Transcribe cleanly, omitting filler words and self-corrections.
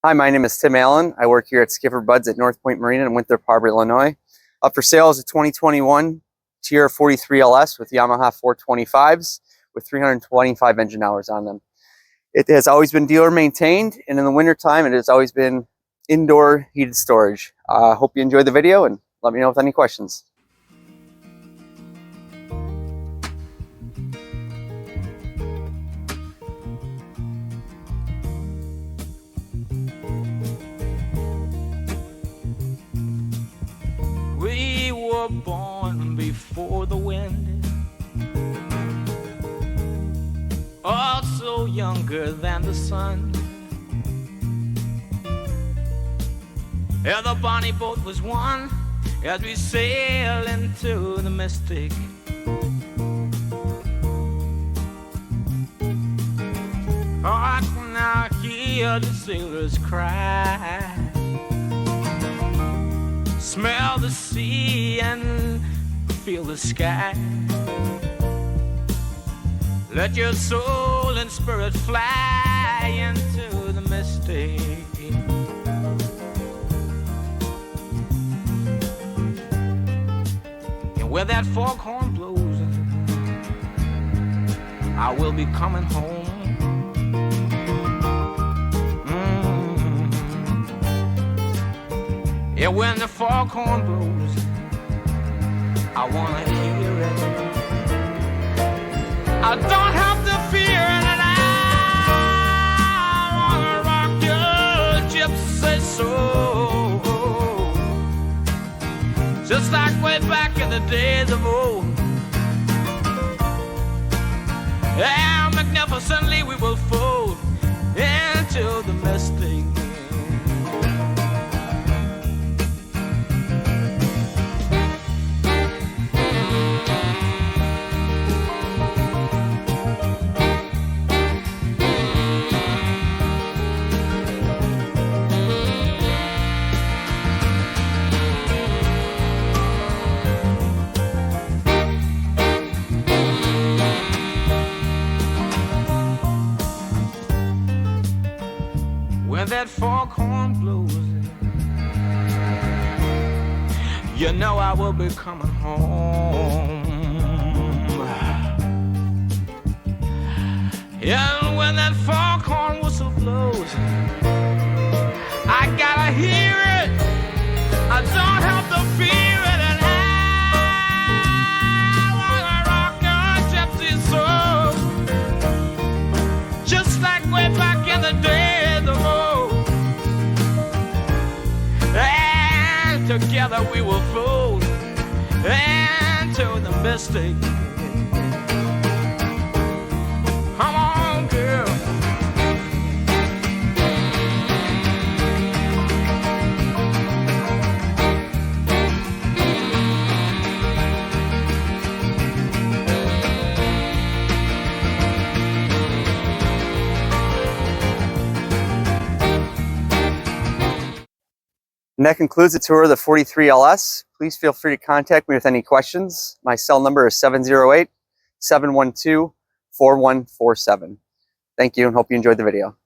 Hi, my name is Tim Allen. I work here at SkipperBud's at North Point Marina in Winthrop Harbor, Illinois. Up for sale is a 2021 Tiara 43 LS with Yamaha 425s with 325 engine hours on them. It has always been dealer maintained, and in the wintertime it has always been indoor heated storage. Hope you enjoyed the video and let me know with any questions. We were born before the wind, also younger than the sun. Yeah, the bonnie boat was one as we sail into the mystic. I can now hear the sailors cry, smell the sea and feel the sky. Let your soul and spirit fly into the mystic. And where that foghorn blows, I will be coming home. Yeah, when the foghorn blows, I wanna hear it. I don't have to fear it, and I wanna rock your gypsy soul, just like way back in the days of old. Yeah, magnificently we will fold into the mystic. When that foghorn blows, you know I will be coming home. And when that foghorn whistle blows, I gotta hear it. I don't have to fear it, and I wanna rock your gypsy soul, just like way back in the days of old. Together we will fold into the mystic. Come on, girl. And that concludes the tour of the 43 LS. Please feel free to contact me with any questions. My cell number is 708-712-4147. Thank you and hope you enjoyed the video.